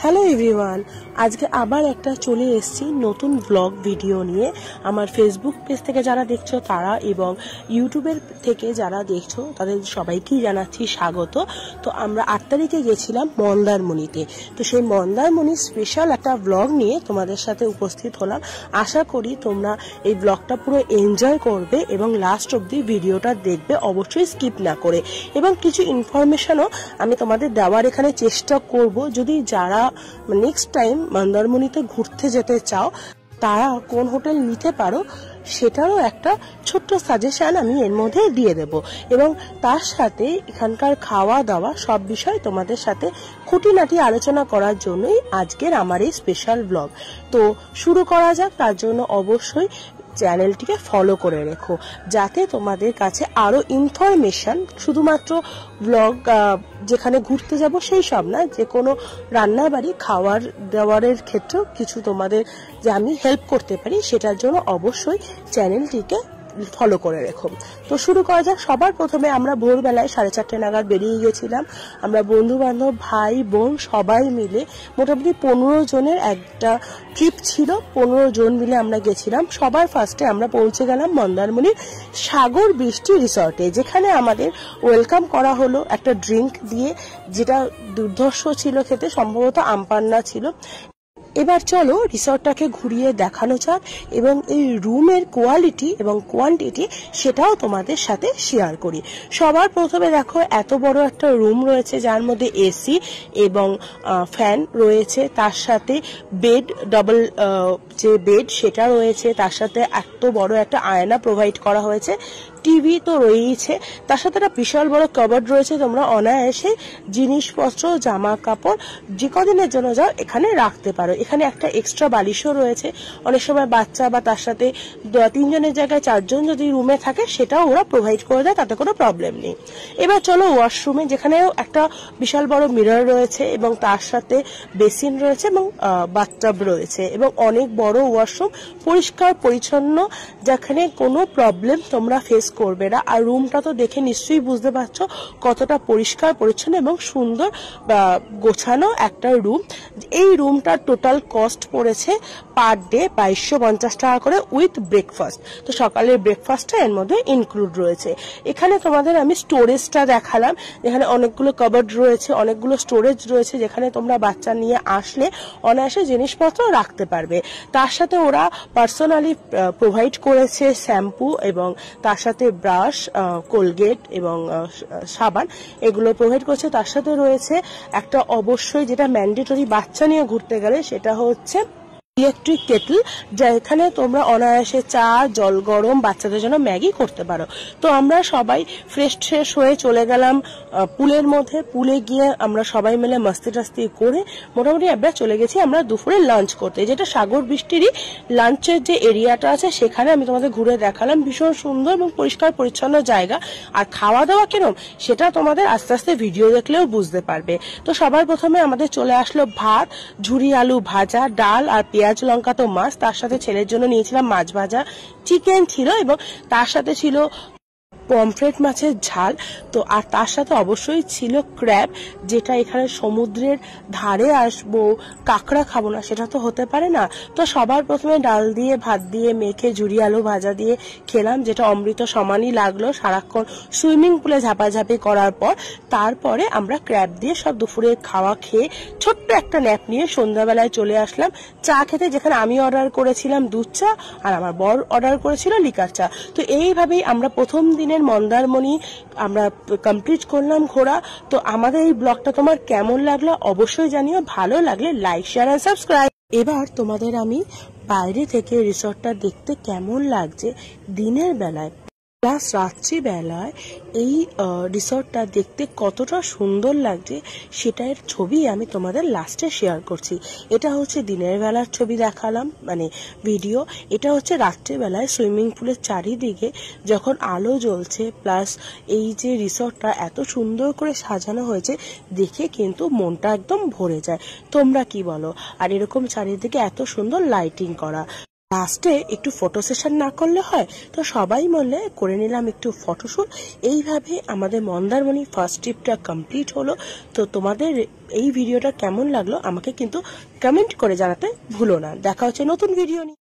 Hello everyone, আজকে আবার একটা চলে এসেছি নতুন ব্লগ ভিডিও নিয়ে। আমার ফেসবুক পেজ থেকে যারা দেখছো তারা এবং ইউটিউবের থেকে যারা দেখছো তাদের সবাইকেই জানাচ্ছি স্বাগত। তো আমরা 8 তারিখে গেছিলাম মন্দারমণিতে। তো সেই মন্দারমণির স্পেশাল একটা ব্লগ নিয়ে তোমাদের সাথে উপস্থিত হলাম। আশা করি তোমরা এই ব্লগটা পুরো এনজয় করবে এবং লাস্ট অবধি ভিডিওটা দেখবে, অবশ্যই স্কিপ না করে। এবং কিছু ইনফরমেশনও আমি তোমাদের দেওয়ার এখানে চেষ্টা করব। যদি যারা নেক্সট টাইম মন্দারমণিতে ঘুরতে যেতে চাও তারা কোন হোটেল নিতে পারো সেটারও একটা ছোট্ট সাজেশন আমি এর মধ্যে দিয়ে দেব। এবং তার সাথে এখানকার খাওয়া দাওয়া সব বিষয় তোমাদের সাথে খুঁটিনাটি আলোচনা করার জন্যই আজকের আমার এই স্পেশাল ব্লগ। তো শুরু করা যাক। তার জন্য অবশ্যই চ্যানেলটিকে ফলো করে রেখো, যাতে তোমাদের কাছে আরো ইনফরমেশন, শুধুমাত্র ব্লগ যেখানে ঘুরতে যাব সেই সব না, যে কোনো রান্নাবাড়ি খাওয়ার দাওয়ারের ক্ষেত্রেও কিছু তোমাদের যে আমি হেল্প করতে পারি সেটার জন্য অবশ্যই চ্যানেলটিকে ফলো করে রেখো। তো শুরু করা যাক। সবার প্রথমে আমরা ভোরবেলায় 4:30 নাগাদ বেরিয়ে গেছিলাম। আমরা বন্ধু বান্ধব, ভাই বোন সবাই মিলে মোটামুটি 15 জনের একটা ট্রিপ ছিল। 15 জন মিলে আমরা গেছিলাম। সবার ফার্স্টে আমরা পৌঁছে গেলাম মন্দারমণির সাগর বৃষ্টি রিসর্টে, যেখানে আমাদের ওয়েলকাম করা হলো একটা ড্রিঙ্ক দিয়ে, যেটা দুর্ধর্ষ ছিল খেতে, সম্ভবত আমপান্না ছিল। এবার চলো রিসর্টটাকে ঘুরিয়ে দেখানো যাক এবং এই রুমের কোয়ালিটি এবং কোয়ান্টিটি সেটাও তোমাদের সাথে শেয়ার করি। সবার প্রথমে দেখো, এত বড় একটা রুম রয়েছে যার মধ্যে এসি এবং ফ্যান রয়েছে, তার সাথে বেড, ডাবল যে বেড সেটা রয়েছে, তার সাথে এত বড় একটা আয়না প্রোভাইড করা হয়েছে, টিভি তো রয়েছে, তার সাথে একটা বিশাল বড় কাবার্ড রয়েছে। তোমরা অনায়াসে জিনিসপত্র, জামা কাপড় যে কদিনের জন্য যাও এখানে রাখতে পারো। এখানে একটা এক্সট্রা বালিশও রয়েছে। অনেক সময় বাচ্চা বা তার সাথে 3 জনের জায়গায় 4 জন যদি রুমে থাকে সেটাও ওরা প্রোভাইড করে দেয়, তাতে কোনো প্রবলেম নেই। এবার চলো ওয়াশরুমে, যেখানেও একটা বিশাল বড় মিরর রয়েছে এবং তার সাথে বেসিন রয়েছে এবং বাথটাব রয়েছে এবং অনেক বড় ওয়াশরুম, পরিষ্কার পরিচ্ছন্ন, যেখানে কোনো প্রবলেম তোমরা ফেস করবে না। আর রুমটা তো দেখে নিশ্চয়ই বুঝতে পারছো কতটা পরিষ্কার পরিচ্ছন্ন এবং সুন্দর গোছানো একটা রুম। এই রুমটার টোটাল কস্ট পড়েছে পার ডে 2250 টাকা করে উইথ ব্রেকফাস্ট। তো সকালের ব্রেকফাস্টটা এর মধ্যে ইনক্লুড রয়েছে। এখানে তোমাদের আমি স্টোরেজটা দেখালাম, যেখানে অনেকগুলো কাবার্ড রয়েছে, অনেকগুলো স্টোরেজ রয়েছে, যেখানে তোমরা বাচ্চা নিয়ে আসলে অনায়াসে জিনিসপত্র রাখতে পারবে। তার সাথে ওরা পার্সোনালি প্রোভাইড করেছে শ্যাম্পু এবং তার সাথে ব্রাশ, কোলগেট এবং সাবান, এগুলো প্রোভাইড করছে। তার সাথে রয়েছে একটা অবশ্যই যেটা ম্যান্ডেটরি বাচ্চা নিয়ে ঘুরতে গেলে, সেটা হচ্ছে ইলেকট্রিক কেটল, যেখানে তোমরা অনায়াসে চা, জল গরম, বাচ্চাদের জন্য ম্যাগি করতে পারো। তো আমরা সবাই ফ্রেশ হয়ে চলে গেলাম পুলের মধ্যে। পুলে গিয়ে আমরা সবাই মিলে মস্তি টাস্তি করে মোটামুটি আমরা চলে গেছি আমরা দুপুরে লাঞ্চ করতে, যেটা সাগর বৃষ্টিরই লাঞ্চের যে এরিয়াটা আছে সেখানে আমি তোমাদের ঘুরে দেখালাম। ভীষণ সুন্দর এবং পরিষ্কার পরিচ্ছন্ন জায়গা। আর খাওয়া দাওয়া কিরম সেটা তোমাদের আস্তে আস্তে ভিডিও দেখলেও বুঝতে পারবে। তো সবার প্রথমে আমাদের চলে আসলো ভাত, ঝুরি আলু ভাজা, ডাল আর পেঁয়াজ লঙ্কা তো মাছ, তার সাথে ছেলের জন্য নিয়েছিলাম মাছ ভাজা, চিকেন ছিল এবং তার সাথে ছিল পমফ্রেট মাছের ঝাল। তো আর তার সাথে অবশ্যই ছিল ক্র্যাব, যেটা এখানে সমুদ্রের ধারে আসবো, কাঁকড়া খাবো না সেটা তো হতে পারে না। তো সবার প্রথমে ডাল দিয়ে ভাত দিয়ে মেখে ঝুরি আলু ভাজা দিয়ে খেলাম, যেটা অমৃত সমানই লাগলো সারাক্ষণ সুইমিং পুলে ঝাপাঝাপি করার পর। তারপরে আমরা ক্র্যাব দিয়ে সব দুপুরের খাওয়া খেয়ে ছোট্ট একটা ন্যাপ নিয়ে সন্ধ্যাবেলায় চলে আসলাম চা খেতে, যেখানে আমি অর্ডার করেছিলাম দুধ চা আর আমার বর অর্ডার করেছিল লিকার চা। তো এইভাবেই আমরা প্রথম দিনের মন্দারমণি আমরা কমপ্লিট করলাম ঘোরা। তো আমাদের এই ব্লগটা তোমার কেমন লাগলো অবশ্যই জানিও। ভালো লাগলে লাইক, শেয়ার আর সাবস্ক্রাইব। এবার তোমাদের আমি বাইরে থেকে রিসর্টটা দেখতে কেমন লাগছে দিনের বেলায় প্লাস রাত্রিবেলায় এই রিসর্টটা দেখতে কতটা সুন্দর লাগছে সেটার ছবি আমি তোমাদের লাস্টে শেয়ার করছি। এটা হচ্ছে দিনের বেলার ছবি দেখালাম, মানে ভিডিও। এটা হচ্ছে রাত্রিবেলায় সুইমিং পুলের চারিদিকে যখন আলো জ্বলছে, প্লাস এই যে রিসর্টটা এত সুন্দর করে সাজানো হয়েছে, দেখে কিন্তু মনটা একদম ভরে যায়। তোমরা কি বলো? আর এরকম চারিদিকে এত সুন্দর লাইটিং করা। লাস্টে একটু ফটো সেশন না করলে হয়, তো সবাই মিলে করে নিলাম একটু ফটোশুট। এইভাবে আমাদের মন্দারমণি ফার্স্ট ট্রিপটা কমপ্লিট হলো। তো তোমাদের এই ভিডিওটা কেমন লাগলো আমাকে কিন্তু কমেন্ট করে জানাতে ভুলো না। দেখা হচ্ছে নতুন ভিডিও নিয়ে।